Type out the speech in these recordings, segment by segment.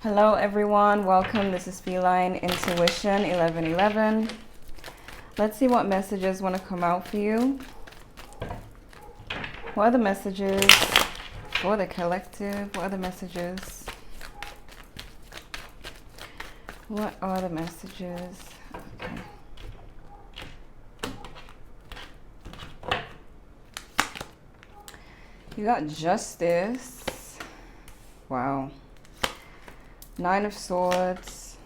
Hello everyone, welcome. This is Feline Intuition 1111. Let's see what messages want to come out for you. What are the messages for the collective? What are the messages? What are the messages? Okay. You got Justice. Wow. Nine of Swords.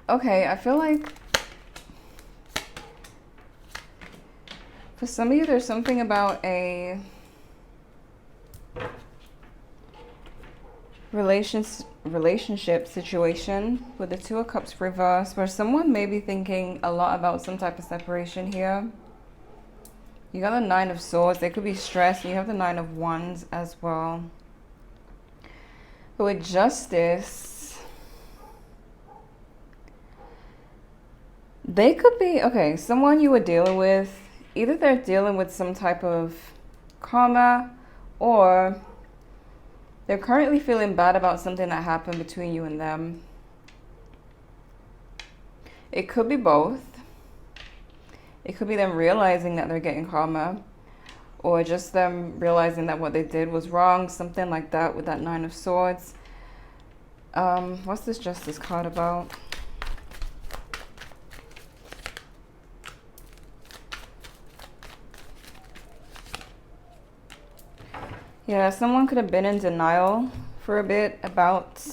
Okay, I feel like for some of you there's something about a relationship situation with the Two of Cups reversed, where someone may be thinking a lot about some type of separation here. You got the Nine of Swords. They could be stressed. And you have the Nine of Wands as well. But with Justice, they could be, okay, someone you were dealing with, either they're dealing with some type of karma or they're currently feeling bad about something that happened between you and them. It could be both. It could be them realizing that they're getting karma, or just them realizing that what they did was wrong, something like that with that Nine of Swords. What's this Justice card about? Yeah, someone could have been in denial for a bit about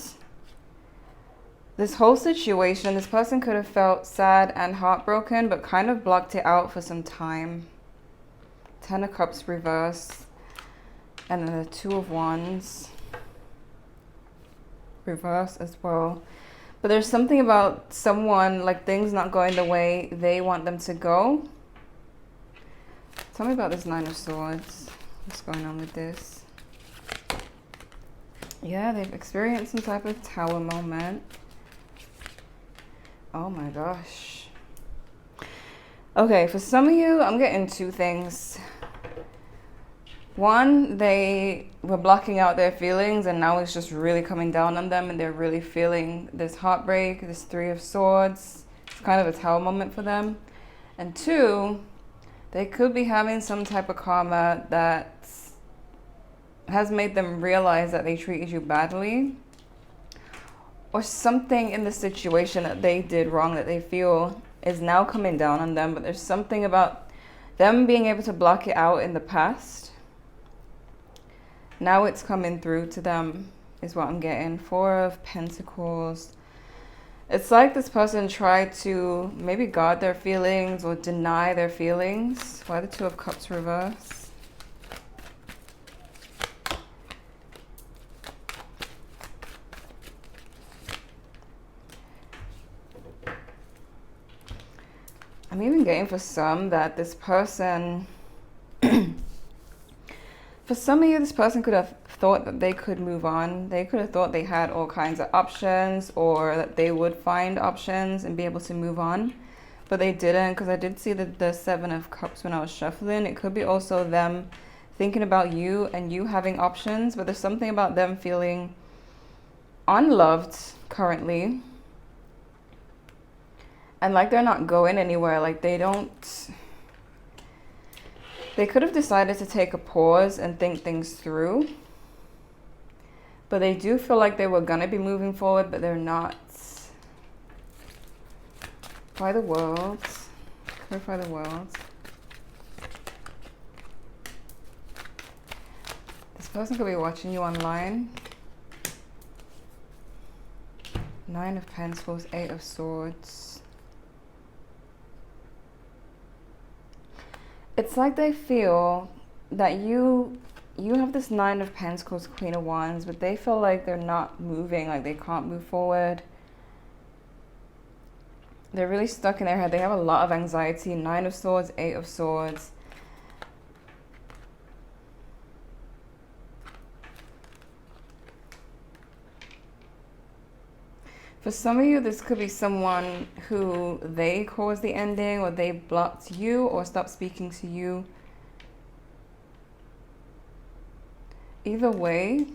this whole situation. This person could have felt sad and heartbroken, but kind of blocked it out for some time. Ten of Cups reverse, and then the Two of Wands reverse as well. But there's something about someone, like things not going the way they want them to go. Tell me about this Nine of Swords. What's going on with this? Yeah, they've experienced some type of tower moment. Oh my gosh. Okay, for some of you, I'm getting two things. One, they were blocking out their feelings and now it's just really coming down on them and they're really feeling this heartbreak, this Three of Swords. It's kind of a tower moment for them. And two, they could be having some type of karma that has made them realize that they treated you badly, or something in the situation that they did wrong that they feel is now coming down on them. But there's something about them being able to block it out in the past. Now it's coming through to them is what I'm getting. Four of Pentacles. It's like this person tried to maybe guard their feelings or deny their feelings. Why the Two of Cups reverse? I'm even getting for some that this person, for some of you, this person could have thought that they could move on. They could have thought they had all kinds of options, or that they would find options and be able to move on. But they didn't, because I did see the Seven of Cups when I was shuffling. It could be also them thinking about you and you having options, but there's something about them feeling unloved currently. And like they're not going anywhere, like they could have decided to take a pause and think things through. But they do feel like they were gonna be moving forward, but they're not. By the World. Clarify the World. This person could be watching you online. Nine of Pentacles, Eight of Swords. It's like they feel that you have this Nine of Pentacles, Queen of Wands, but they feel like they're not moving, like they can't move forward. They're really stuck in their head. They have a lot of anxiety. Nine of Swords, Eight of Swords. For some of you, this could be someone who they caused the ending, or they blocked you or stopped speaking to you. Either way,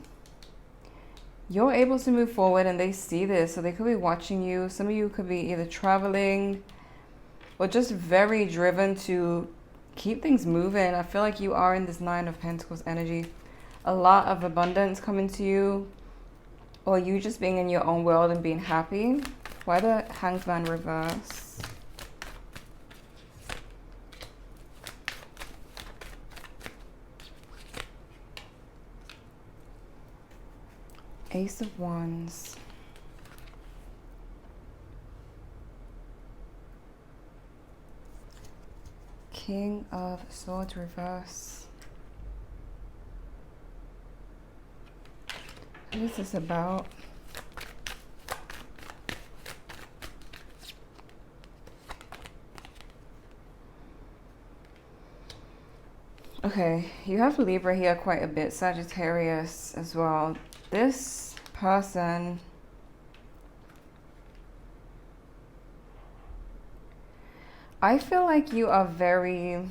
you're able to move forward and they see this, so they could be watching you. Some of you could be either traveling or just very driven to keep things moving. I feel like you are in this Nine of Pentacles energy. A lot of abundance coming to you, or you just being in your own world and being happy. Why the Hangman reverse? Ace of Wands. King of Swords reverse. What is this about? Okay, you have Libra here quite a bit, Sagittarius as well. This person, I feel like you are very,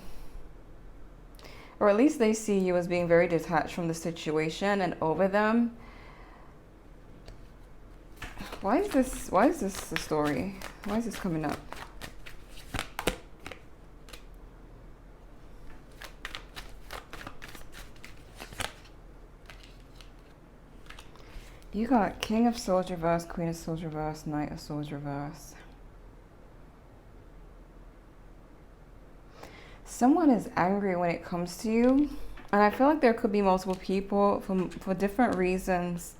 or at least they see you as being very detached from the situation and over them. Why is this the story? Why is this coming up? You got King of Swords reverse, Queen of Swords reverse, Knight of Swords reverse. Someone is angry when it comes to you. And I feel like there could be multiple people for different reasons.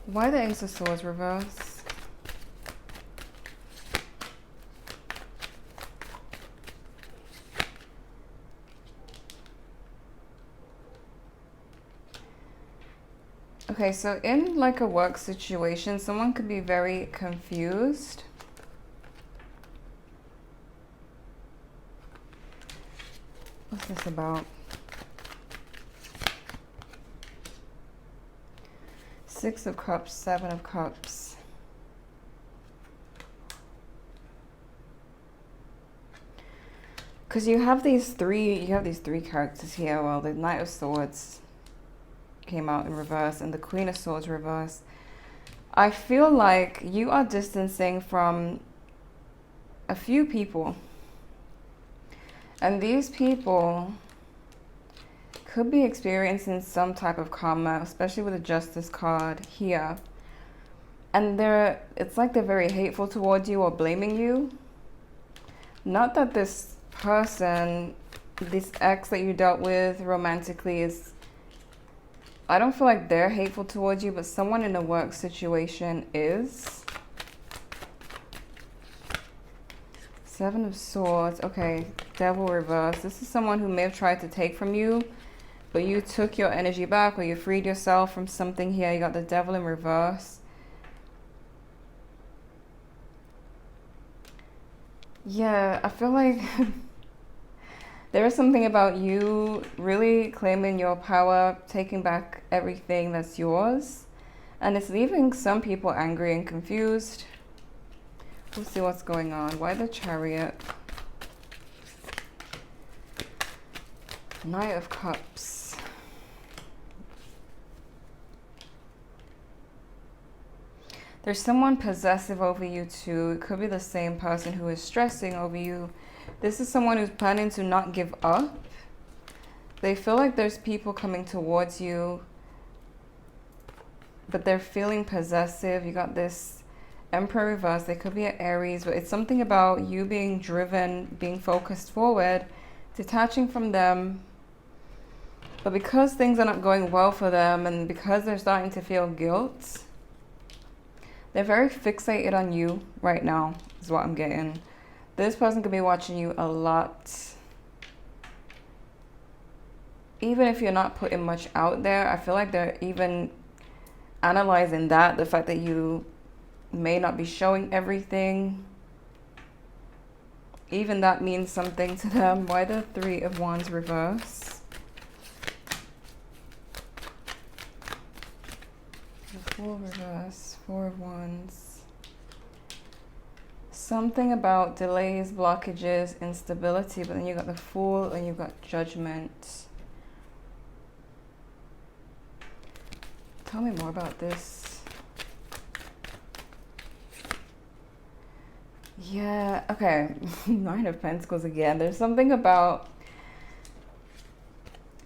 Why the Ace of Swords reverse? Okay, so in like a work situation, someone could be very confused. What's this about? Six of Cups, Seven of Cups. Because you have these three characters here. Well, the Knight of Swords came out in reverse and the Queen of Swords reverse. I feel like you are distancing from a few people. And these people could be experiencing some type of karma, especially with the Justice card here. And it's like they're very hateful towards you or blaming you. Not that this person, this ex that you dealt with romantically is, I don't feel like they're hateful towards you, but someone in a work situation is. Seven of Swords. Okay, Devil reverse. This is someone who may have tried to take from you, but you took your energy back, or you freed yourself from something here. You got the Devil in reverse. Yeah, I feel like there is something about you really claiming your power, taking back everything that's yours. And it's leaving some people angry and confused. We'll see what's going on. Why the Chariot? Knight of Cups. There's someone possessive over you too. It could be the same person who is stressing over you. This is someone who's planning to not give up. They feel like there's people coming towards you, but they're feeling possessive. You got this Emperor reverse. They could be an Aries, but it's something about you being driven, being focused forward, detaching from them. But because things are not going well for them, and because they're starting to feel guilt, they're very fixated on you right now, is what I'm getting. This person could be watching you a lot. Even if you're not putting much out there, I feel like they're even analyzing that, the fact that you may not be showing everything. Even that means something to them. Why the Three of Wands reverse? The Fool reverse, Four of Wands. Something about delays, blockages, instability, but then you got the Fool and you got Judgment. Tell me more about this. Yeah, okay. Nine of Pentacles again. There's something about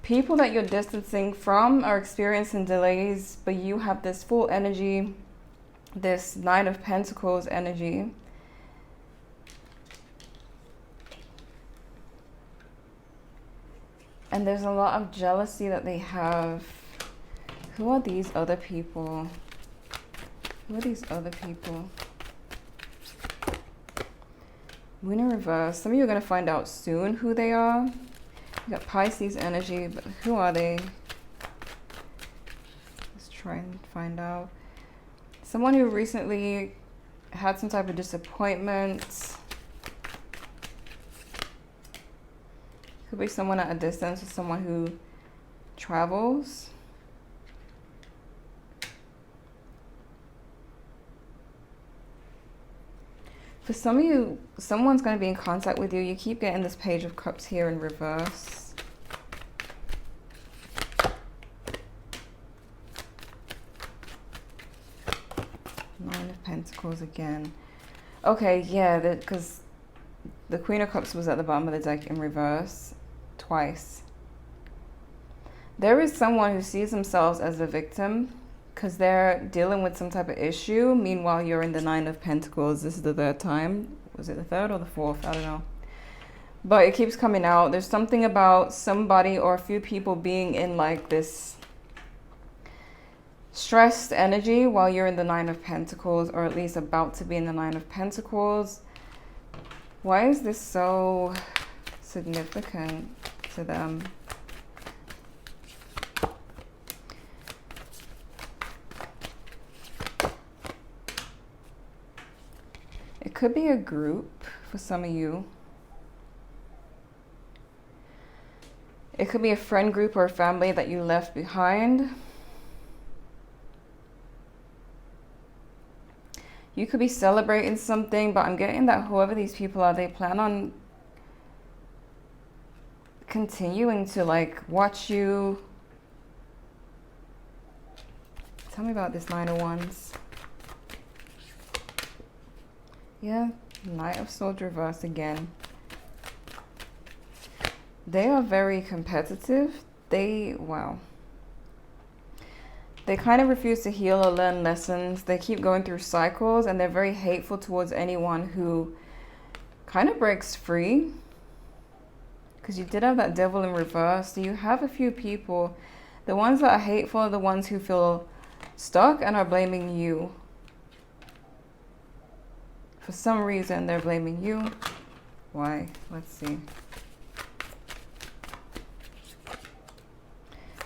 people that you're distancing from are experiencing delays, but you have this full energy, this Nine of Pentacles energy. And there's a lot of jealousy that they have. Who are these other people? Who are these other people? Moon in reverse. Some of you are going to find out soon who they are. You got Pisces energy, but who are they? Let's try and find out. Someone who recently had some type of disappointment. Could be someone at a distance or someone who travels. For some of you, someone's going to be in contact with you. You keep getting this Page of Cups here in reverse. Nine of Pentacles again. Okay, yeah, because the Queen of Cups was at the bottom of the deck in reverse twice. There is someone who sees themselves as a victim because they're dealing with some type of issue. Meanwhile, you're in the Nine of Pentacles. This is the third time. Was it the third or the fourth? I don't know. But it keeps coming out. There's something about somebody or a few people being in like this stressed energy while you're in the Nine of Pentacles, or at least about to be in the Nine of Pentacles. Why is this so significant to them? It could be a group for some of you. It could be a friend group or a family that you left behind. You could be celebrating something, but I'm getting that whoever these people are, they plan on continuing to like watch you. Tell me about this Nine of Wands. Yeah, Knight of Swords reverse again. They are very competitive. Wow. They kind of refuse to heal or learn lessons. They keep going through cycles, and they're very hateful towards anyone who kind of breaks free. Because you did have that Devil in reverse. So you have a few people. The ones that are hateful are the ones who feel stuck and are blaming you. For some reason, they're blaming you. Why? Let's see.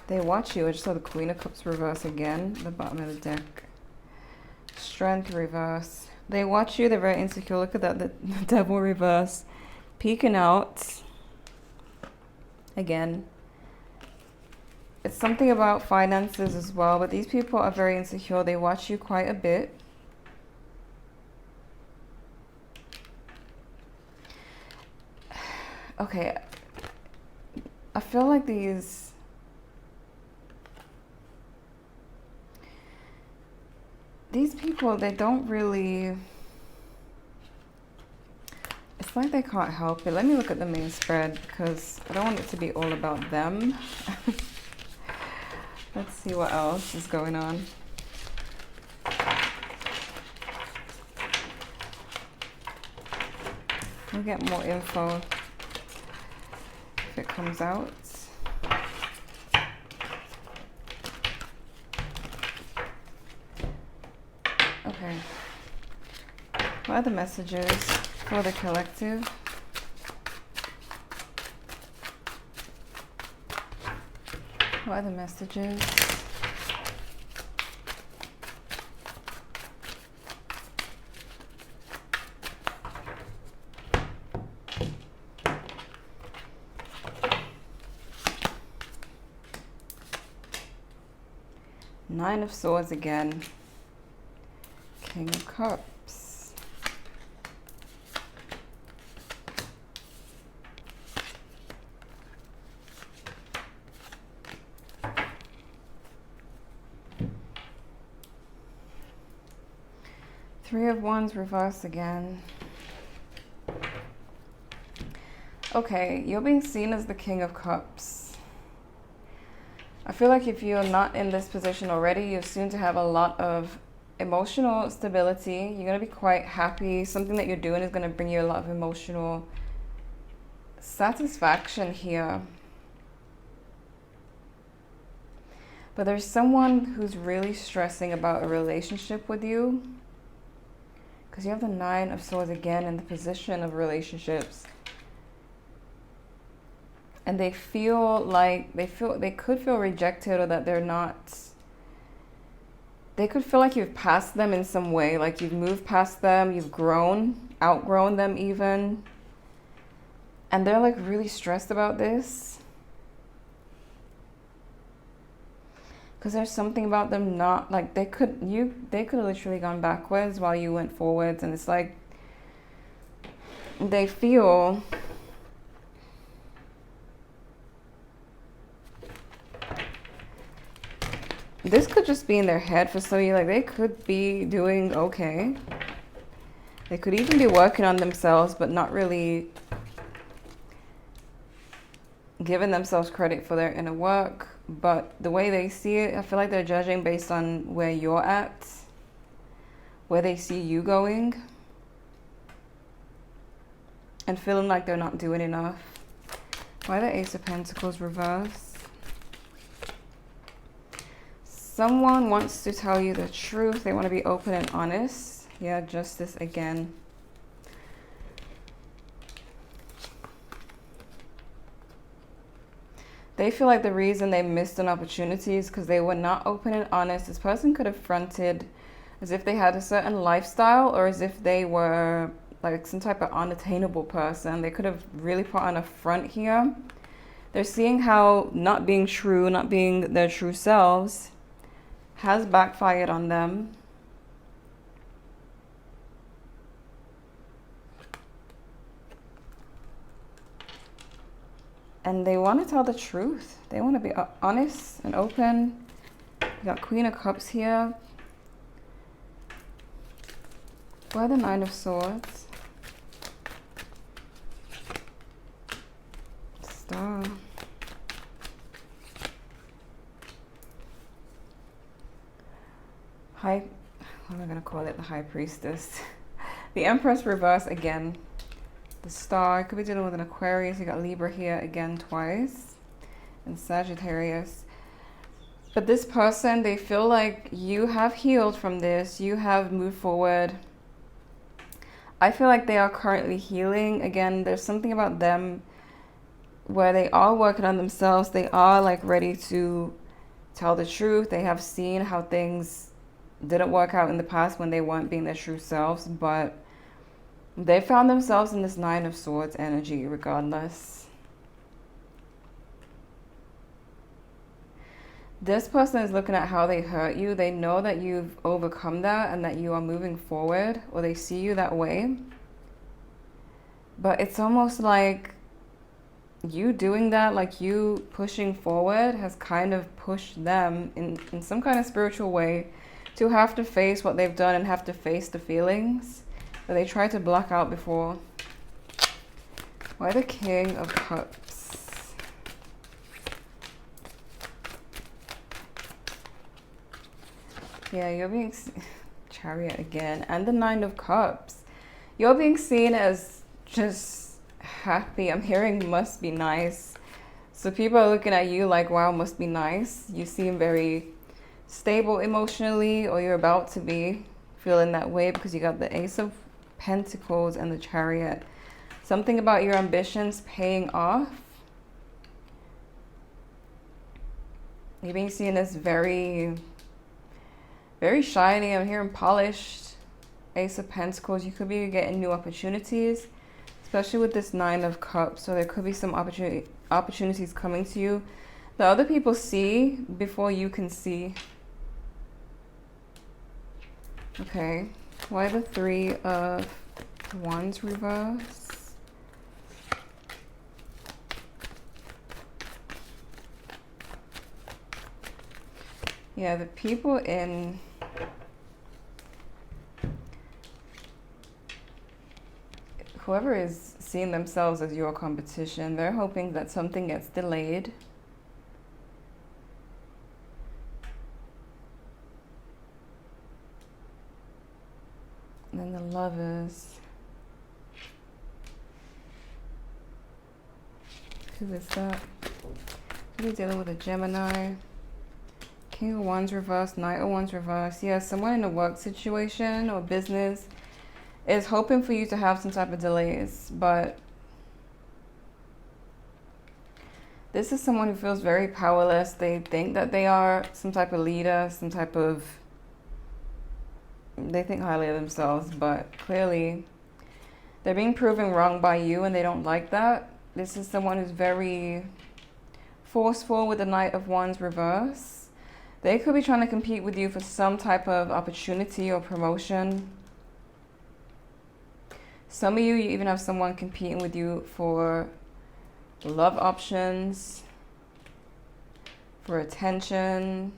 They watch you. I just saw the Queen of Cups reverse again. The bottom of the deck. Strength reverse. They watch you. They're very insecure. Look at that. The Devil reverse. Peeking out. Again. It's something about finances as well. But these people are very insecure. They watch you quite a bit. Okay. I feel like these people, they don't really, it's like they can't help it. Let me look at the main spread because I don't want it to be all about them. Let's see what else is going on. We'll get more info if it comes out. Okay. What are the messages for the collective? What are the messages? Nine of Swords again. King of Cups. Three of Wands reverse again. Okay, you're being seen as the King of Cups. I feel like if you're not in this position already, you're soon to have a lot of emotional stability. You're going to be quite happy. Something that you're doing is going to bring you a lot of emotional satisfaction here. But there's someone who's really stressing about a relationship with you. Because you have the Nine of Swords again in the position of relationships. And they feel like they could feel rejected, or that they're not, they could feel like you've passed them in some way, like you've moved past them, you've outgrown them even. And they're like really stressed about this. Because there's something about them not, like they could have literally gone backwards while you went forwards. And it's like they feel this could just be in their head for some of you. Like they could be doing okay. They could even be working on themselves, but not really giving themselves credit for their inner work. But the way they see it, I feel like they're judging based on where you're at, where they see you going, and feeling like they're not doing enough. Why the Ace of Pentacles reverse? Someone wants to tell you the truth. They want to be open and honest. Yeah, Justice again. They feel like the reason they missed an opportunity is because they were not open and honest. This person could have fronted as if they had a certain lifestyle, or as if they were like some type of unattainable person. They could have really put on a front here. They're seeing how not being true, not being their true selves, has backfired on them. And they want to tell the truth. They want to be honest and open. You got Queen of Cups here. Why the Nine of Swords? Star. What am I going to call it? The High Priestess. The Empress reverse again. The Star. Could be dealing with an Aquarius. You got Libra here again twice. And Sagittarius. But this person, they feel like you have healed from this. You have moved forward. I feel like they are currently healing. Again, there's something about them where they are working on themselves. They are like ready to tell the truth. They have seen how things didn't work out in the past when they weren't being their true selves, but they found themselves in this Nine of Swords energy regardless. This person is looking at how they hurt you. They know that you've overcome that and that you are moving forward, or they see you that way. But it's almost like you doing that, like you pushing forward, has kind of pushed them in some kind of spiritual way to have to face what they've done and have to face the feelings that they tried to block out before. Why the King of Cups? Yeah, you're being... Chariot again. And the Nine of Cups. You're being seen as just happy. I'm hearing must be nice. So people are looking at you like, wow, must be nice. You seem very stable emotionally, or you're about to be feeling that way, because you got the Ace of Pentacles and the Chariot. Something about your ambitions paying off. You're being seen as very, very shiny. I'm hearing polished. Ace of Pentacles. You could be getting new opportunities, especially with this Nine of Cups. So there could be some opportunities coming to you that other people see before you can see. Okay, why the Three of Wands reverse? Yeah, the people in whoever is seeing themselves as your competition, they're hoping that something gets delayed. And then the Lovers. Who is that? Who are you dealing with? A Gemini? King of Wands reversed, Knight of Wands reversed. Yeah, someone in a work situation or business is hoping for you to have some type of delays, but this is someone who feels very powerless. They think that they are some type of leader, some type of... They think highly of themselves, but clearly they're being proven wrong by you and they don't like that. This is someone who's very forceful with the Knight of Wands reverse. They could be trying to compete with you for some type of opportunity or promotion. Some of you even have someone competing with you for love options, for attention.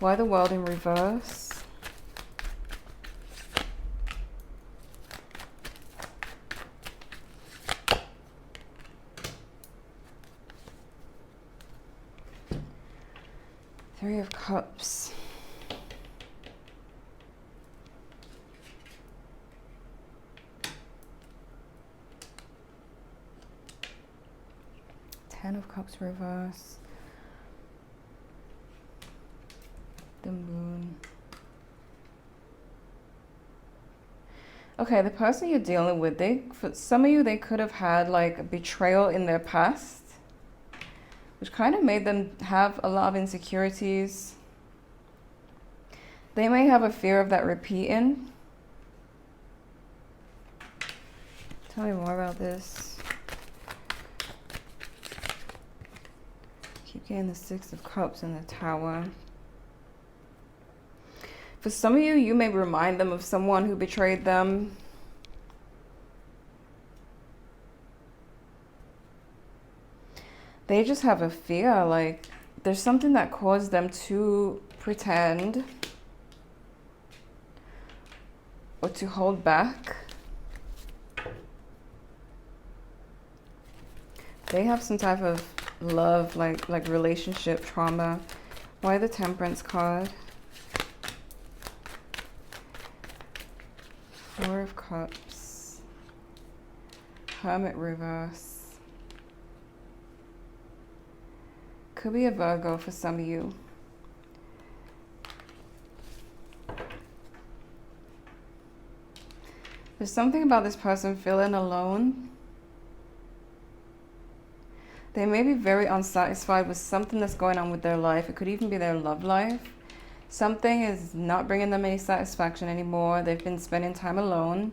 Why the World in reverse? Three of Cups. Ten of Cups reverse. The Moon. Okay, the person you're dealing with, for some of you, they could have had like a betrayal in their past, which kind of made them have a lot of insecurities. They may have a fear of that repeating. Tell me more about this. Keep getting the Six of Cups and the Tower. For some of you, you may remind them of someone who betrayed them. They just have a fear, like there's something that caused them to pretend or to hold back. They have some type of love, like relationship trauma. Why the Temperance card? Four of Cups. Hermit reverse. Could be a Virgo for some of you. There's something about this person feeling alone. They may be very unsatisfied with something that's going on with their life. It could even be their love life. Something is not bringing them any satisfaction anymore. They've been spending time alone,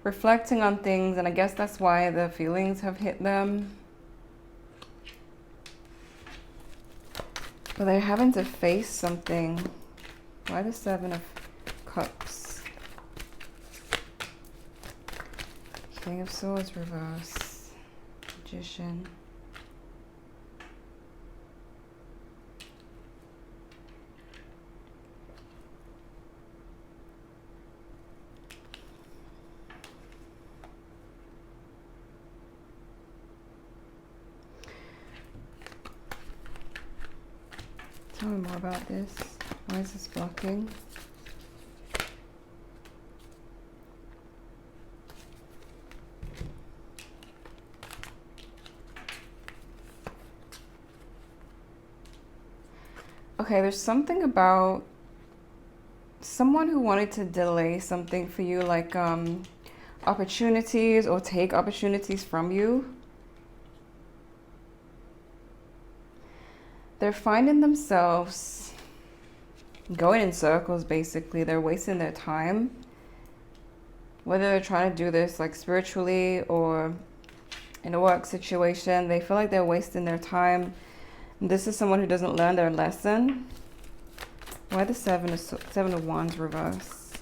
reflecting on things, and I guess that's why the feelings have hit them. But they're having to face something. Why the Seven of Cups? King of Swords reverse. Magician. Tell me more about this. Why is this blocking? Okay, there's something about someone who wanted to delay something for you, like opportunities or take opportunities from you. They're finding themselves going in circles, basically. They're wasting their time. Whether they're trying to do this like spiritually or in a work situation, they feel like they're wasting their time. And this is someone who doesn't learn their lesson. Why the Seven of Wands reverse?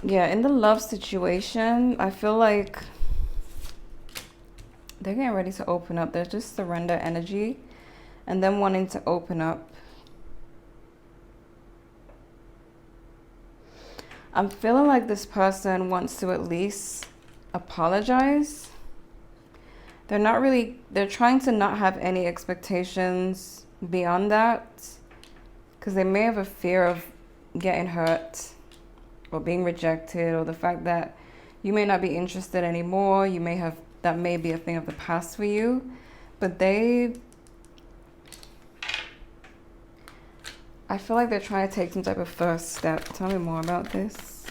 Yeah, in the love situation, I feel like they're getting ready to open up. They're just surrender energy and then wanting to open up. I'm feeling like this person wants to at least apologize. They're trying to not have any expectations beyond that, because they may have a fear of getting hurt or being rejected, or the fact that you may not be interested anymore. That may be a thing of the past for you, but I feel like they're trying to take some type of first step. Tell me more about this.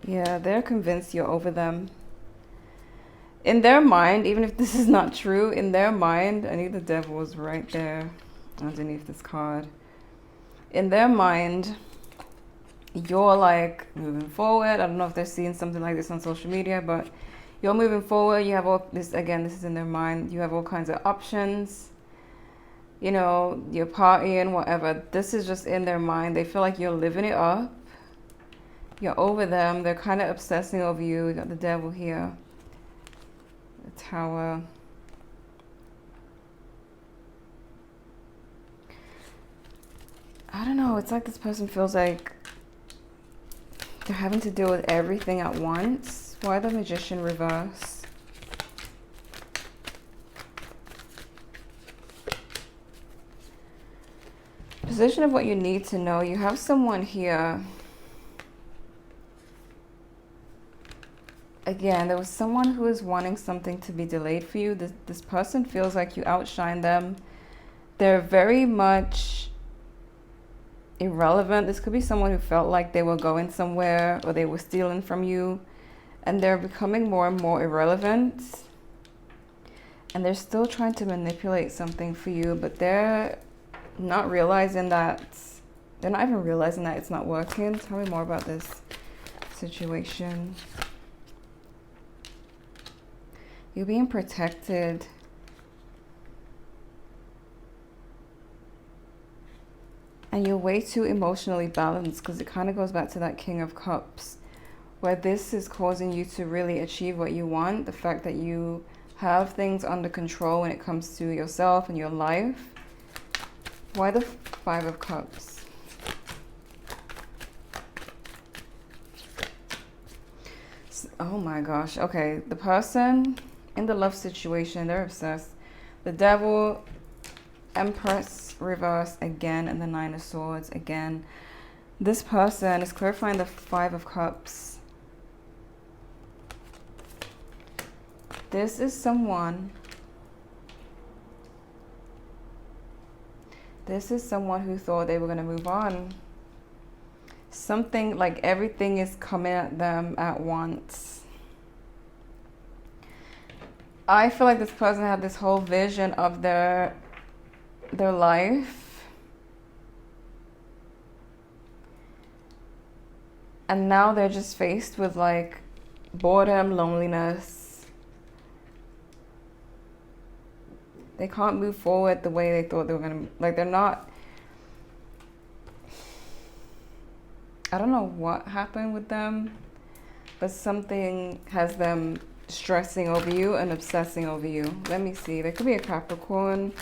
Yeah, they're convinced you're over them. In their mind, even if this is not true, in their mind, I need the Devil's right there underneath this card. In their mind, you're like moving forward. I don't know if they're seeing something like this on social media, but you're moving forward. You have all this, again, this is in their mind. You have all kinds of options. You know, you're partying, whatever. This is just in their mind. They feel like you're living it up. You're over them. They're kind of obsessing over you. You got the Devil here. The Tower. I don't know. It's like this person feels like they're having to deal with everything at once. Why the Magician reverse? Position of what you need to know. You have someone here. Again, there was someone who is wanting something to be delayed for you. This person feels like you outshine them. They're very much irrelevant. This could be someone who felt like they were going somewhere or they were stealing from you, and they're becoming more and more irrelevant, and they're still trying to manipulate something for you, but they're not realizing that it's not working. Tell me more about this situation. You're being protected. And you're way too emotionally balanced, because it kind of goes back to that King of Cups, where this is causing you to really achieve what you want. The fact that you have things under control when it comes to yourself and your life. Why the Five of Cups? Oh my gosh. Okay, the person in the love situation, they're obsessed. The Devil, Empress reverse again, and the Nine of Swords again. This person is clarifying the Five of Cups. This is someone who thought they were going to move on. Something like everything is coming at them at once. I feel like this person had this whole vision of their life, and now they're just faced with like boredom, loneliness. They can't move forward the way they thought they were gonna. Like, they're not. I don't know what happened with them, but something has them stressing over you and obsessing over you. Let me see. There could be a Capricorn,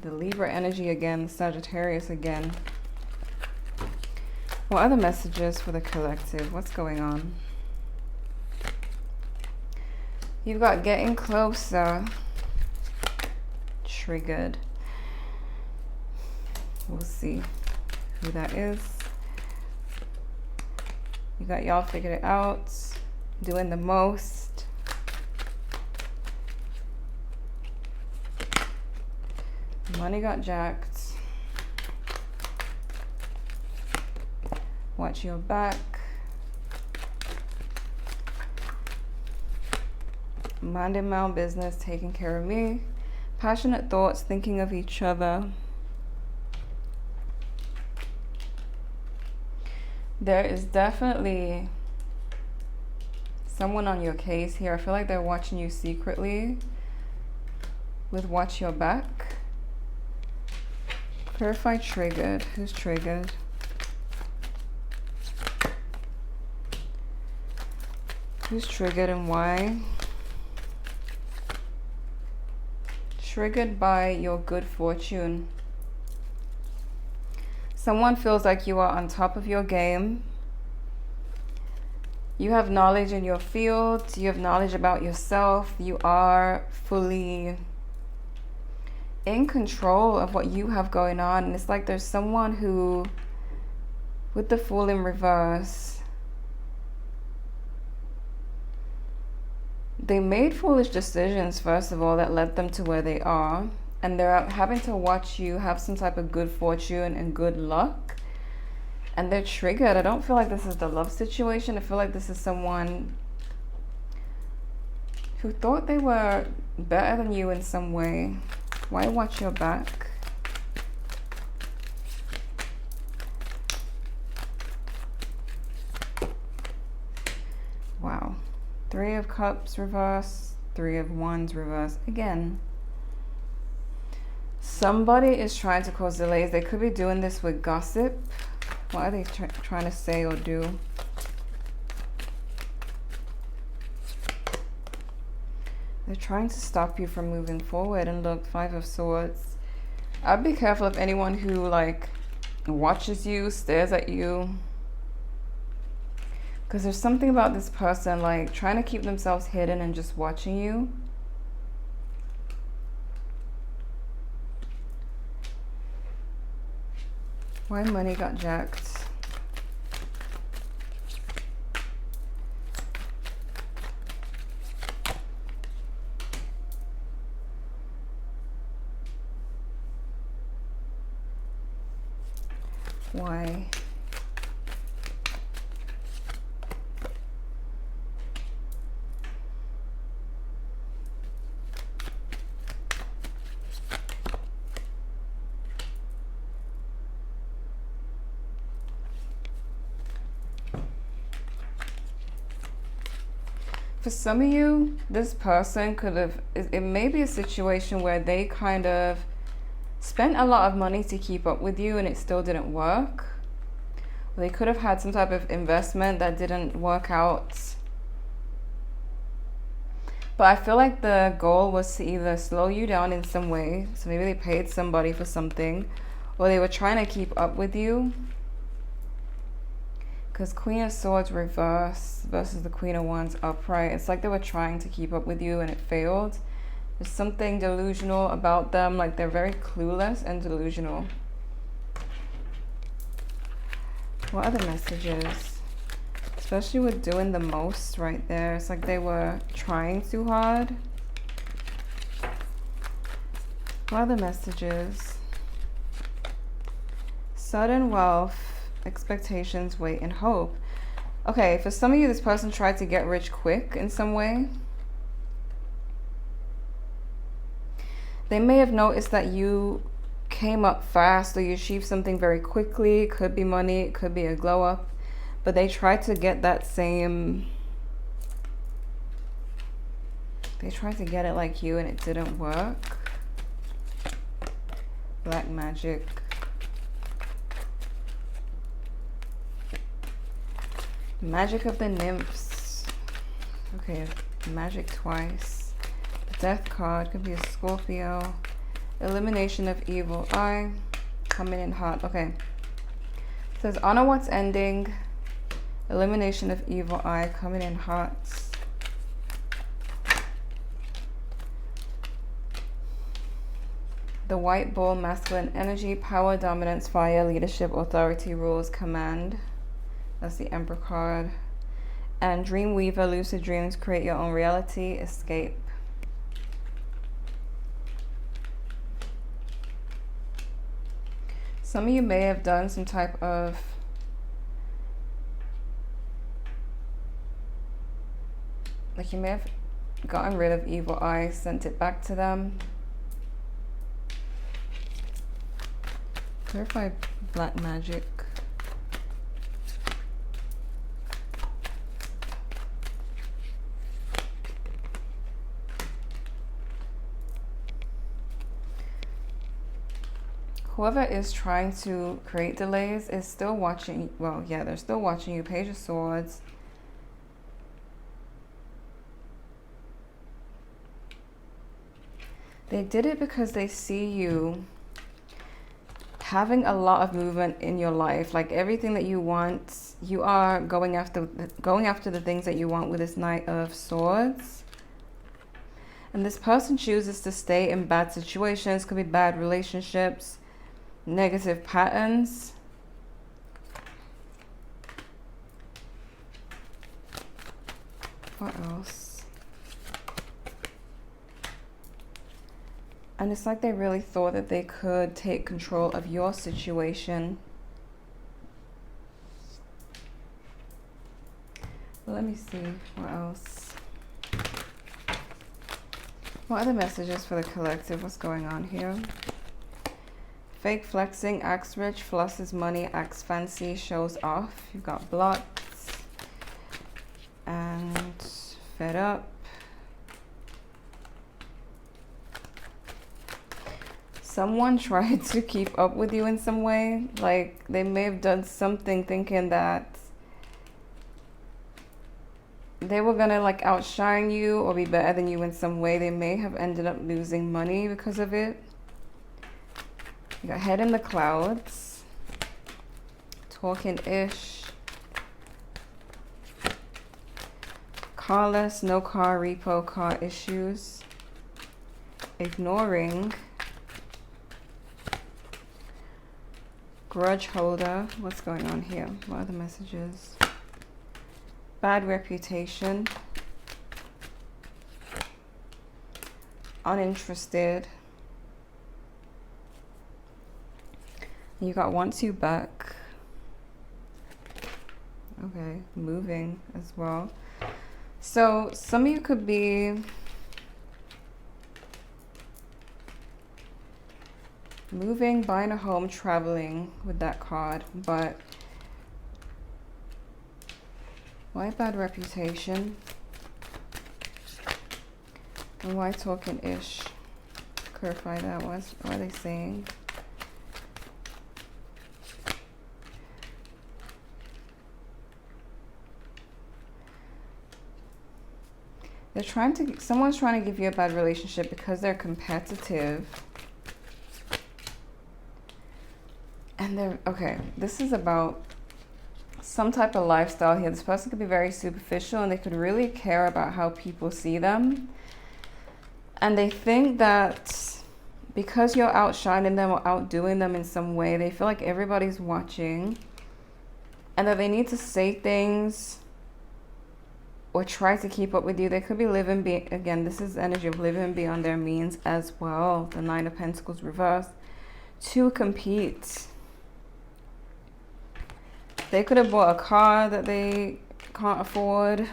the Libra energy again, Sagittarius again. What are the messages for the collective? What's going on? You've got getting closer. Triggered. We'll see who that is. You got y'all figured it out. Doing the most. Money got jacked. Watch your back. Minding my own business, taking care of me. Passionate thoughts, thinking of each other. There is definitely someone on your case here. I feel like they're watching you secretly with watch your back. Clarify triggered. Who's triggered? Who's triggered and why? Triggered by your good fortune. Someone feels like you are on top of your game. You have knowledge in your field. You have knowledge about yourself. You are fully in control of what you have going on. And it's like there's someone who, with the Fool in reverse, they made foolish decisions, first of all, that led them to where they are. And they're having to watch you have some type of good fortune and good luck. And they're triggered. I don't feel like this is the love situation. I feel like this is someone who thought they were better than you in some way. Why watch your back? Wow. 3 of Cups reverse, 3 of Wands reverse. Again, somebody is trying to cause delays. They could be doing this with gossip. What are they trying to say or do? They're trying to stop you from moving forward. And look, 5 of Swords. I'd be careful of anyone who like watches you, stares at you. Because there's something about this person like trying to keep themselves hidden and just watching you. Why money got jacked? Why? For some of you, this person could have, it may be a situation where they kind of spent a lot of money to keep up with you and it still didn't work. Or they could have had some type of investment that didn't work out. But I feel like the goal was to either slow you down in some way. So maybe they paid somebody for something, or they were trying to keep up with you. Because Queen of Swords reverse versus the Queen of Wands upright. It's like they were trying to keep up with you and it failed. There's something delusional about them. Like they're very clueless and delusional. What other messages? Especially with doing the most right there. It's like they were trying too hard. What other messages? Sudden wealth. Expectations, wait, and hope. Okay, for some of you, this person tried to get rich quick in some way. They may have noticed that you came up fast or you achieved something very quickly. It could be money, it could be a glow up. But they tried to get that same... They tried to get it like you and it didn't work. Black magic. Magic of the Nymphs. Okay, magic twice. The Death card could be a Scorpio. Elimination of evil eye. Coming in hot. Okay. It says honor what's ending. Elimination of evil eye. Coming in hot. The White Bull, masculine energy, power, dominance, fire, leadership, authority, rules, command. That's the Emperor card. And Dreamweaver, lucid dreams, create your own reality, escape. Some of you may have done some type of like you may have gotten rid of evil eye, sent it back to them. Clarify black magic. Whoever is trying to create delays is still watching. Well, yeah, they're still watching you. Page of Swords. They did it because they see you having a lot of movement in your life. Like everything that you want, you are going after the things that you want with this Knight of Swords. And this person chooses to stay in bad situations, could be bad relationships, negative patterns. What else? And it's like they really thought that they could take control of your situation. Let me see what else. What are the messages for the collective? What's going on here? Fake flexing, acts rich, flosses money, acts fancy, shows off. You've got blocked and fed up. Someone tried to keep up with you in some way. Like they may have done something thinking that they were gonna like outshine you or be better than you in some way. They may have ended up losing money because of it. You got head in the clouds, talking ish, carless, no car, repo, car issues, ignoring, grudge holder. What's going on here? What are the messages? Bad reputation, uninterested. You got wants you back. Okay, moving as well. So some of you could be moving, buying a home, traveling with that card, but why bad reputation? And why talking ish? Clarify that. What are they saying? Someone's trying to give you a bad relationship because they're competitive. And okay, this is about some type of lifestyle here. This person could be very superficial and they could really care about how people see them. And they think that because you're outshining them or outdoing them in some way, they feel like everybody's watching and that they need to say things or try to keep up with you. They could be again, this is energy of living beyond their means as well. The Nine of Pentacles reversed. To compete. They could have bought a car that they can't afford. There's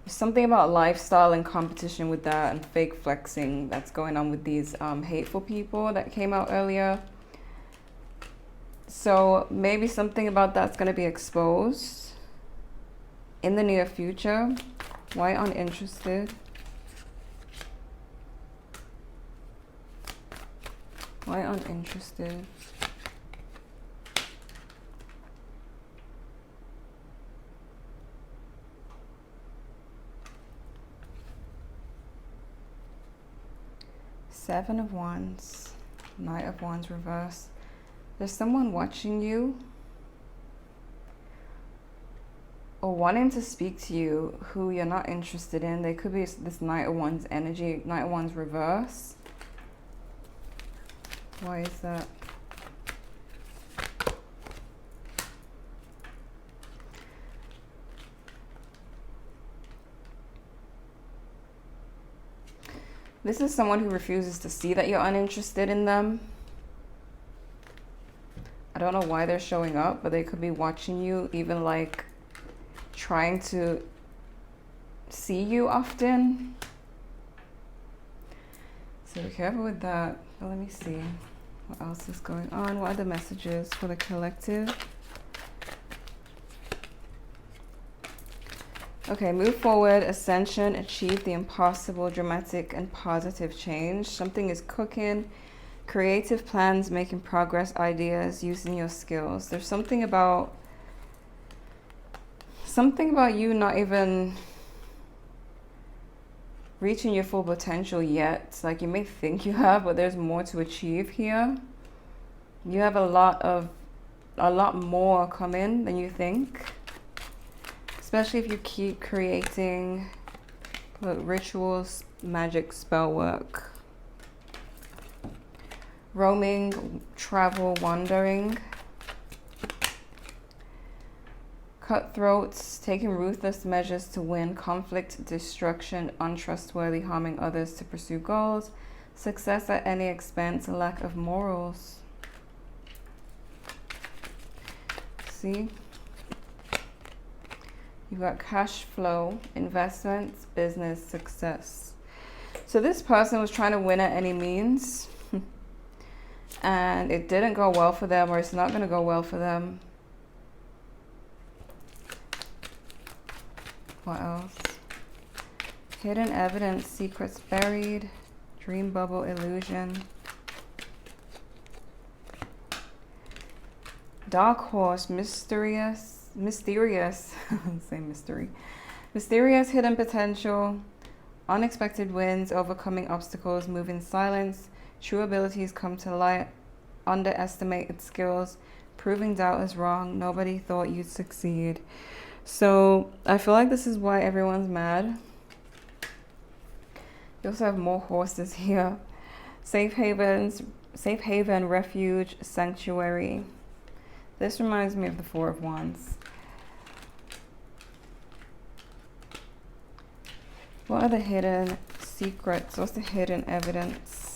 something about lifestyle and competition with that and fake flexing that's going on with these hateful people that came out earlier. So maybe something about that's going to be exposed in the near future. Why uninterested? Why uninterested? Seven of Wands, Knight of Wands reverse. There's someone watching you or wanting to speak to you who you're not interested in. They could be this Knight of Wands energy, Knight of Wands reverse. Why is that? This is someone who refuses to see that you're uninterested in them. I don't know why they're showing up, but they could be watching you, even like trying to see you often. So be careful with that. But let me see what else is going on. What are the messages for the collective? Okay, move forward, ascension, achieve the impossible, dramatic and positive change. Something is cooking, creative plans, making progress, ideas, using your skills. There's something about you not even reaching your full potential yet. Like, you may think you have, but there's more to achieve here. You have a lot more coming than you think, especially if you keep creating rituals, magic, spell work. Roaming, travel, wandering. Cutthroats, taking ruthless measures to win. Conflict, destruction, untrustworthy, harming others to pursue goals. Success at any expense, lack of morals. See? You've got cash flow, investments, business, success. So this person was trying to win at any means. And it didn't go well for them, or it's not going to go well for them. What else? Hidden evidence, secrets buried, dream bubble illusion. Dark horse, mysterious, say mystery. Mysterious hidden potential, unexpected wins, overcoming obstacles, move in silence, true abilities come to light, underestimated skills, proving doubt is wrong, nobody thought you'd succeed. So I feel like this is why everyone's mad. You also have more horses here. Safe haven, refuge, sanctuary. This reminds me of the Four of Wands. What are the hidden secrets? What's the hidden evidence?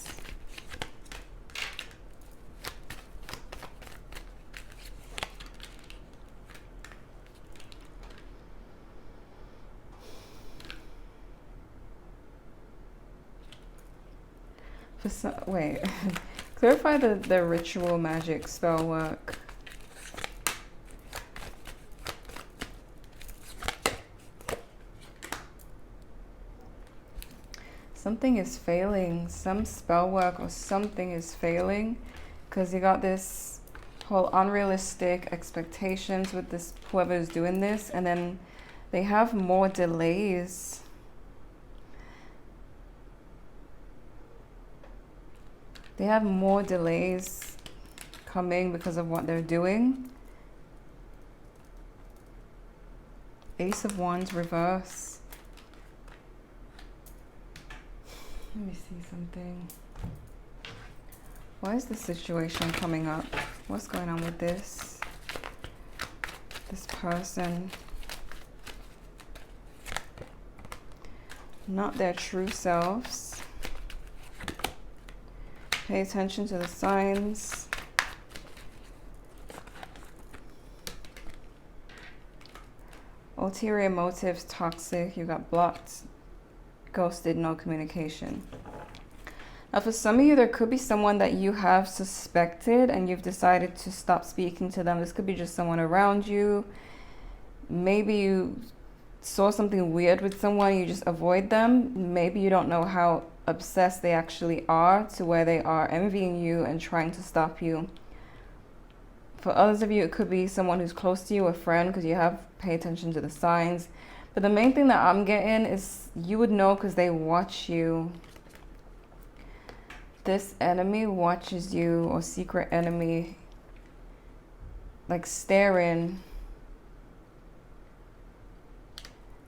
Wait, clarify the ritual, magic, spell work. Something is failing, some spell work or something is failing, because you got this whole unrealistic expectations with this whoever's doing this, and then they have more delays. They have more delays coming because of what they're doing. Ace of Wands reverse. Let me see something. Why is this situation coming up? What's going on with this? This person. Not their true selves. Pay attention to the signs. Ulterior motives, toxic. You got blocked, ghosted, no communication. Now for some of you, there could be someone that you have suspected and you've decided to stop speaking to them. This could be just someone around you. Maybe you saw something weird with someone, you just avoid them. Maybe you don't know how obsessed they actually are to where they are envying you and trying to stop you. For others of you, it could be someone who's close to you, a friend, because you have pay attention to the signs. But the main thing that I'm getting is you would know because they watch you. This enemy watches you, or secret enemy, like staring.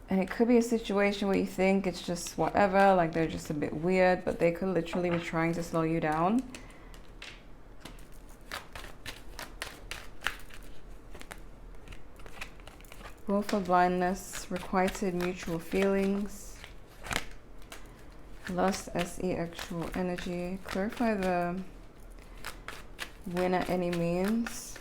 And it could be a situation where you think it's just whatever, like they're just a bit weird, but they could literally be trying to slow you down. Willful blindness, requited mutual feelings. Lust, SE, actual energy. Clarify the win at any means.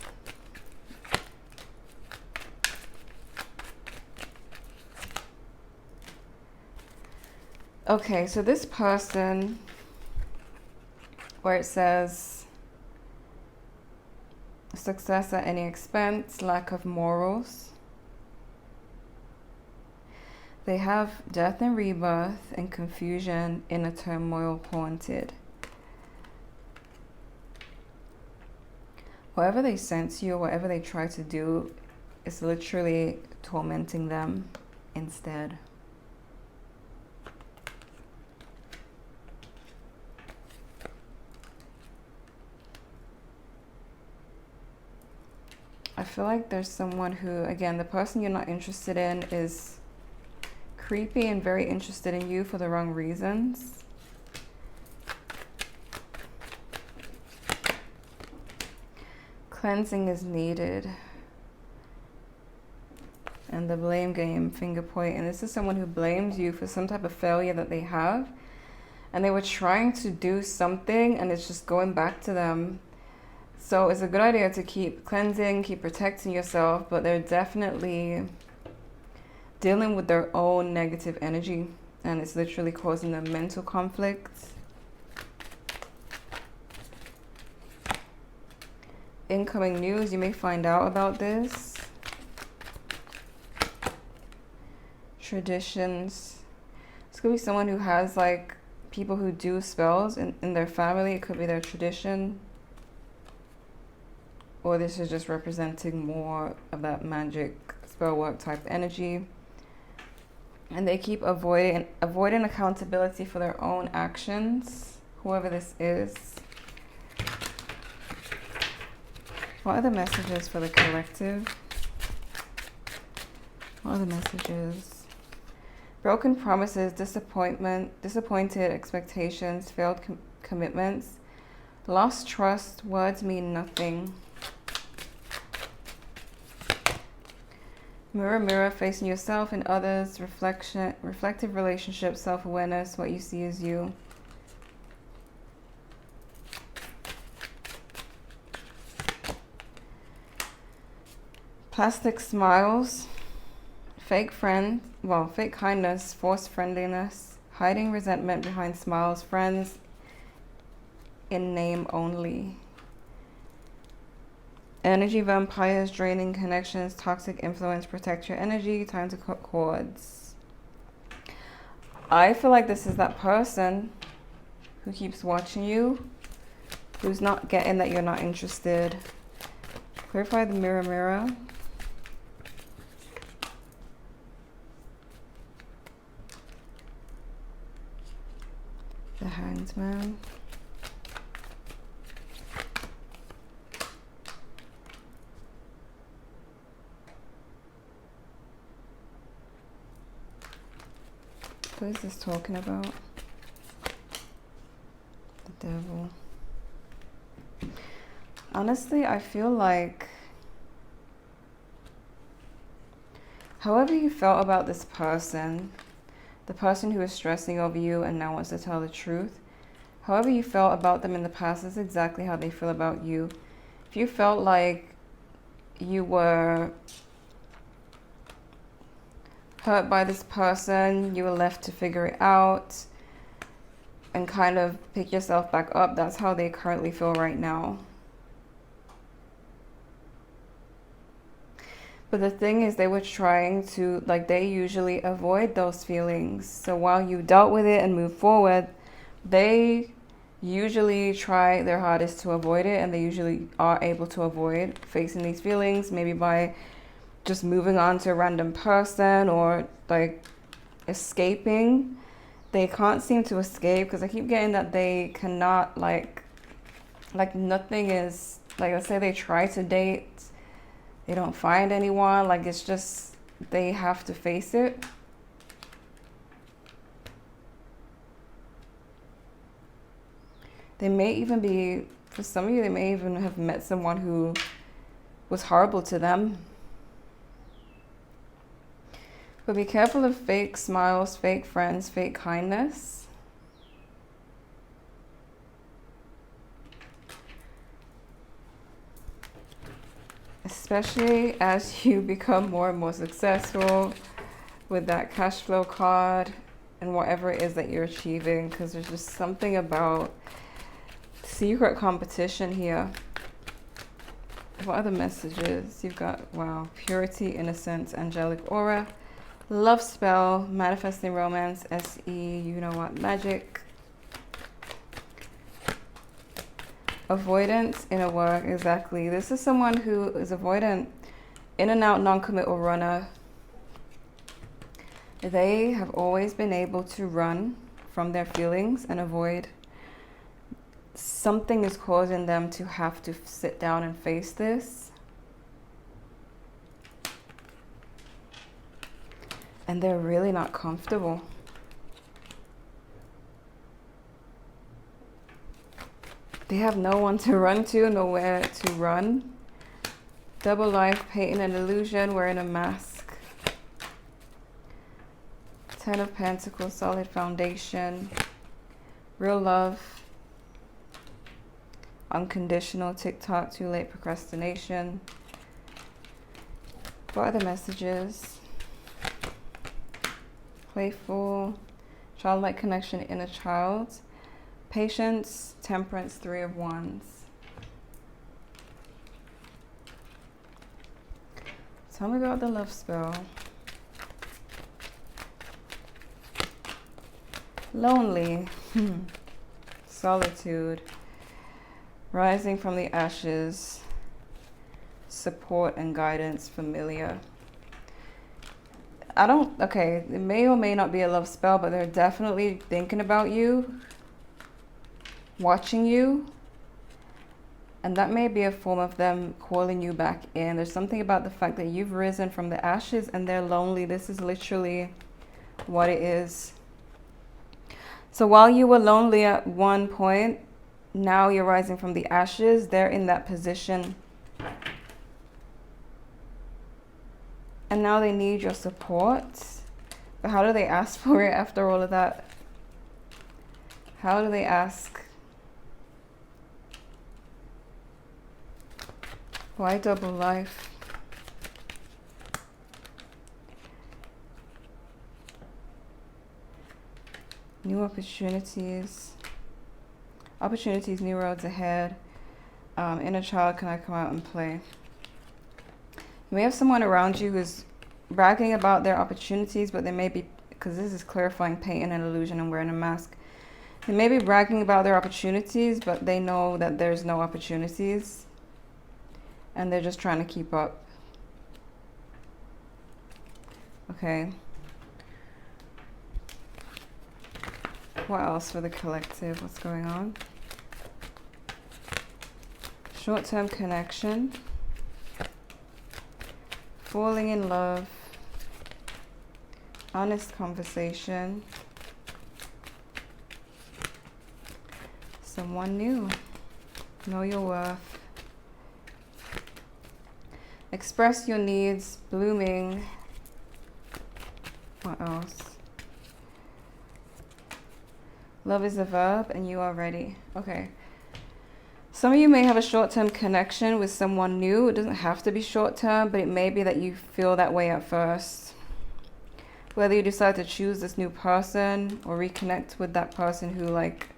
Okay, so this person, where it says success at any expense, lack of morals. They have death and rebirth and confusion, inner turmoil, haunted. Whatever they sense you, whatever they try to do, is literally tormenting them instead. feel like there's someone who, again, the person you're not interested in is creepy and very interested in you for the wrong reasons. Cleansing is needed. And the blame game, finger point. And this is someone who blames you for some type of failure that they have. And they were trying to do something and it's just going back to them. So it's a good idea to keep cleansing, keep protecting yourself, but they're definitely dealing with their own negative energy. And it's literally causing them mental conflict. Incoming news, you may find out about this. Traditions. This could be someone who has like people who do spells in their family. It could be their tradition. Or this is just representing more of that magic spell work type energy. And they keep avoiding accountability for their own actions, whoever this is. What are the messages for the collective? What are the messages? Broken promises, disappointed expectations, failed commitments, lost trust, words mean nothing. Mirror, mirror, facing yourself and others, reflective relationships, self-awareness, what you see is you. Plastic smiles, fake kindness, forced friendliness, hiding resentment behind smiles, friends in name only. Energy vampires, draining connections, toxic influence, protect your energy, time to cut cords. I feel like this is that person who keeps watching you, who's not getting that you're not interested. Clarify the mirror, mirror. The Hanged Man. What is this talking about? The Devil. Honestly, I feel like however you felt about this person, the person who is stressing over you and now wants to tell the truth, however you felt about them in the past is exactly how they feel about you. If you felt like you were hurt by this person, you were left to figure it out and kind of pick yourself back up, that's how they currently feel right now. But the thing is, they were trying to, like, they usually avoid those feelings. So while you dealt with it and moved forward, they usually try their hardest to avoid it, and they usually are able to avoid facing these feelings, maybe by just moving on to a random person or like escaping. They can't seem to escape because I keep getting that they cannot, like nothing is, like, let's say they try to date, they don't find anyone, like it's just, they have to face it. They may even be, for some of you, they may even have met someone who was horrible to them. But be careful of fake smiles, fake friends, fake kindness. Especially as you become more and more successful with that cash flow card and whatever it is that you're achieving, because there's just something about secret competition here. What are the messages? You've got, wow, purity, innocence, angelic aura, love spell, manifesting romance, SE, you know what, magic, avoidance, inner work, exactly. This is someone who is avoidant, in and out, non-committal runner. They have always been able to run from their feelings and avoid. Something is causing them to have to sit down and face this. And they're really not comfortable. They have no one to run to, nowhere to run. Double life, painting an illusion, wearing a mask. 10 of Pentacles, solid foundation. Real love. Unconditional, TikTok, too late, procrastination. What are the messages? Playful, childlike connection, inner child. Patience, temperance, 3 of Wands. Tell me about the love spell. Lonely. Solitude. Rising from the ashes. Support and guidance, familiar. Okay, it may or may not be a love spell, but they're definitely thinking about you, watching you, and that may be a form of them calling you back in. There's something about the fact that you've risen from the ashes and they're lonely. This is literally what it is. So while you were lonely at one point, now you're rising from the ashes. They're in that position. And now they need your support. But how do they ask for it after all of that? How do they ask? Why double life? New opportunities. Opportunities, new roads ahead. Inner child, can I come out and play? You may have someone around you who's bragging about their opportunities, but they may be, because this is clarifying, painting an illusion and wearing a mask. They may be bragging about their opportunities, but they know that there's no opportunities. And they're just trying to keep up. Okay. What else for the collective? What's going on? Short-term connection. Falling in love. Honest conversation. Someone new. Know your worth. Express your needs. Blooming. What else? Love is a verb and you are ready. Okay. Some of you may have a short-term connection with someone new. It doesn't have to be short-term, but it may be that you feel that way at first. Whether you decide to choose this new person or reconnect with that person who like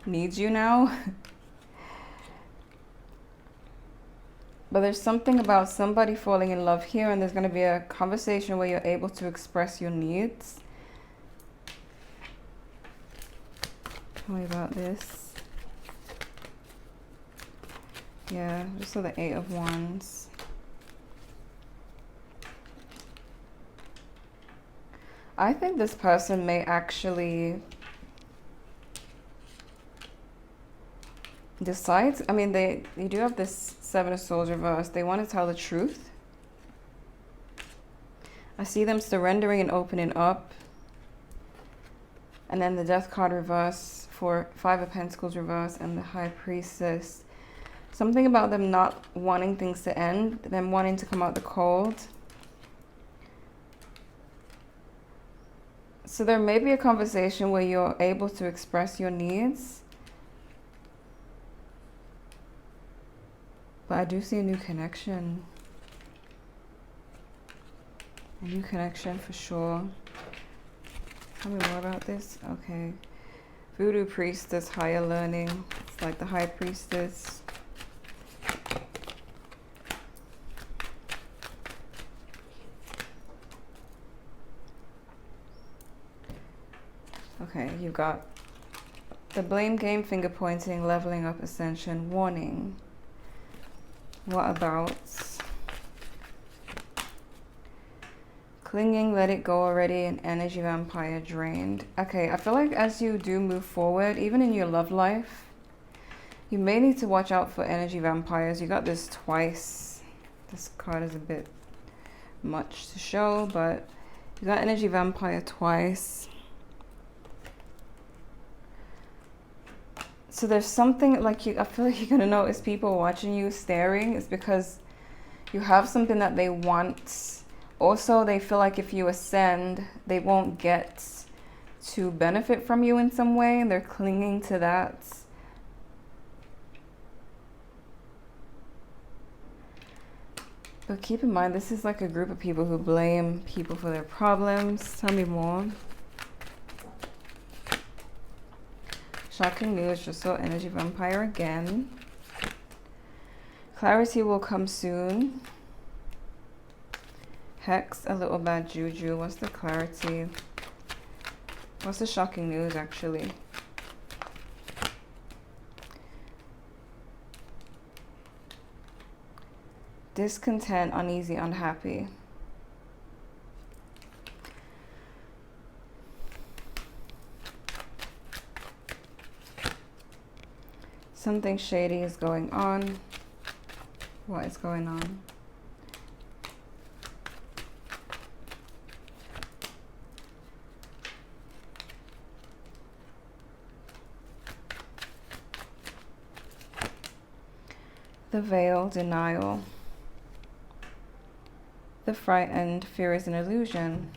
needs you now. But there's something about somebody falling in love here, and there's going to be a conversation where you're able to express your needs. Tell me about this. Yeah, just saw the 8 of Wands. I think this person may actually decide. I mean, they do have this 7 of Swords reverse. They want to tell the truth. I see them surrendering and opening up. And then the Death card reverse for 5 of Pentacles reverse and the High Priestess. Something about them not wanting things to end, them wanting to come out the cold. So there may be a conversation where you're able to express your needs. But I do see a new connection. A new connection for sure. Tell me more about this. Okay. Voodoo Priestess, higher learning. It's like the High Priestess. Okay, you got the blame game, finger pointing, leveling up, ascension, warning. What about clinging, let it go already, an energy vampire, drained. Okay, I feel like as you do move forward, even in your love life, you may need to watch out for energy vampires. You got this twice. This card is a bit much to show, but You got energy vampire twice. So there's something like I feel like you're gonna notice people watching you staring. It's because you have something that they want. Also, they feel like if you ascend, they won't get to benefit from you in some way, and they're clinging to that. But keep in mind, this is like a group of people who blame people for their problems. Tell me more. Shocking news, just saw energy vampire again. Clarity will come soon. Hex, a little bad juju. What's the clarity? What's the shocking news, actually? Discontent, uneasy, unhappy. Something shady is going on. What is going on? The veil, denial. The frightened, fear is an illusion.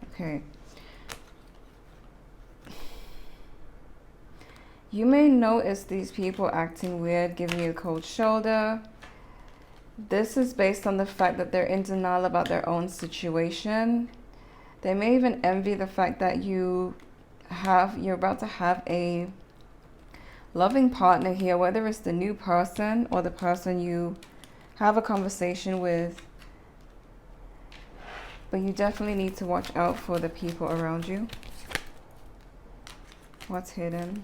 Okay. You may notice these people acting weird, giving you a cold shoulder. This is based on the fact that they're in denial about their own situation. They may even envy the fact that you're about to have a loving partner here, whether it's the new person or the person you have a conversation with. But you definitely need to watch out for the people around you. What's hidden?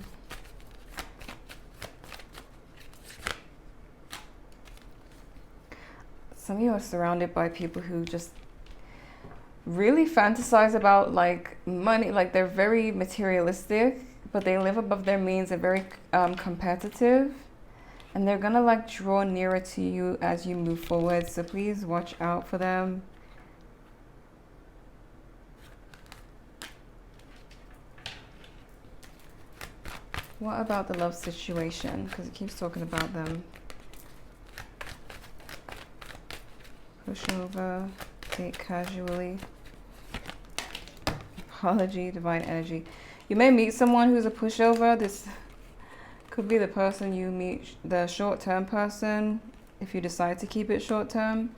Some of you are surrounded by people who just really fantasize about like money, like they're very materialistic, but they live above their means. They're very competitive, and they're gonna like draw nearer to you as you move forward. So please watch out for them. What about the love situation? Because it keeps talking about them. Pushover, date casually, apology, divine energy. You may meet someone who's a pushover. This could be the person you meet, the short-term person, if you decide to keep it short-term.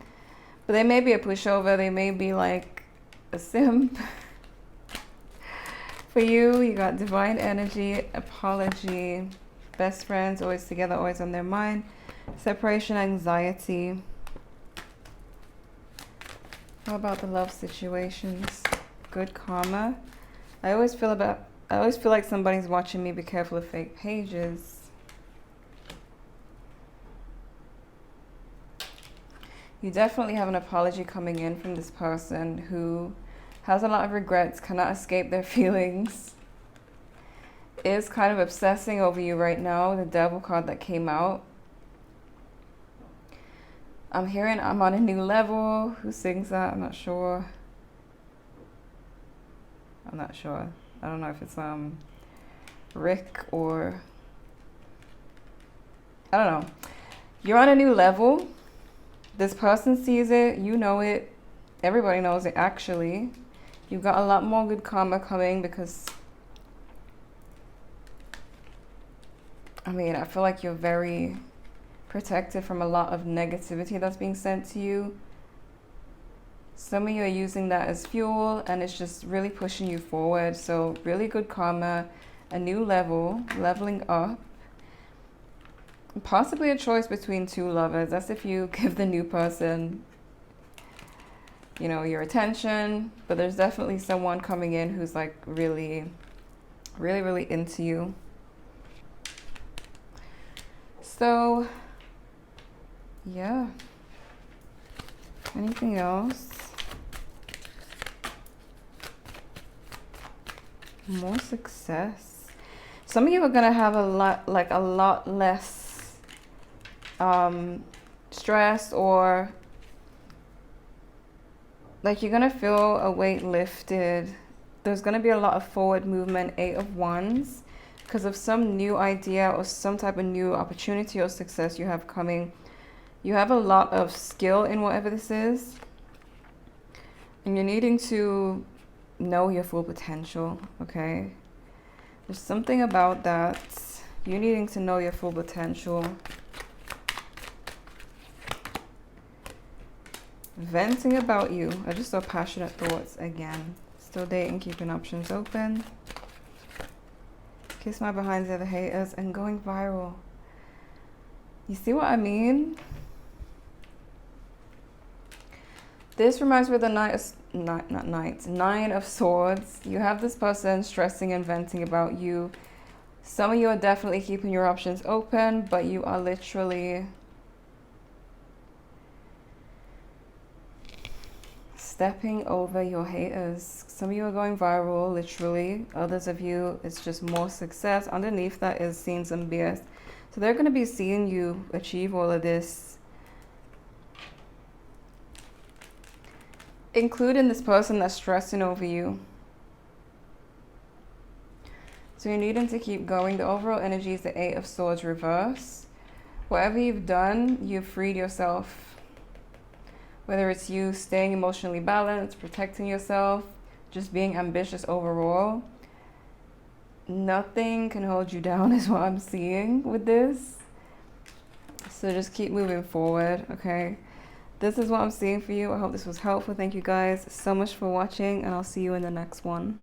But they may be a pushover. They may be like a simp. For you, you got divine energy, apology, best friends, always together, always on their mind, separation anxiety. How about the love situations? Good karma. I always feel like somebody's watching me. Be careful of fake pages. You definitely have an apology coming in from this person who has a lot of regrets, cannot escape their feelings, is kind of obsessing over you right now. The Devil card that came out. I'm hearing I'm on a new level. Who sings that? I'm not sure. I don't know if it's Rick or I don't know. You're on a new level. This person sees it. You know it. Everybody knows it, actually. You've got a lot more good karma coming because I mean, I feel like you're very protected from a lot of negativity that's being sent to you. Some of you are using that as fuel, and it's just really pushing you forward. So really good karma, a new level, leveling up. Possibly a choice between two lovers. That's if you give the new person, you know, your attention. But there's definitely someone coming in who's like really, really, really into you. So yeah. Anything else? More success. Some of you are gonna have a lot less stress or like you're gonna feel a weight lifted. There's gonna be a lot of forward movement, 8 of Wands, because of some new idea or some type of new opportunity or success you have coming. You have a lot of skill in whatever this is, and you're needing to know your full potential, okay? There's something about that. You needing to know your full potential. Venting about you. I just saw passionate thoughts again. Still dating, keeping options open. Kiss my behinds, the other haters, and going viral. You see what I mean? This reminds me of the Nine of Swords. You have this person stressing and venting about you. Some of you are definitely keeping your options open, but you are literally stepping over your haters. Some of you are going viral, literally. Others of you, it's just more success. Underneath that is seeing some BS. So they're going to be seeing you achieve all of this, including this person that's stressing over you. So you're needing to keep going. The overall energy is the 8 of Swords reverse. Whatever you've done, you've freed yourself. Whether it's you staying emotionally balanced, protecting yourself, just being ambitious overall, nothing can hold you down is what I'm seeing with this. So just keep moving forward, okay? This is what I'm seeing for you. I hope this was helpful. Thank you guys so much for watching, and I'll see you in the next one.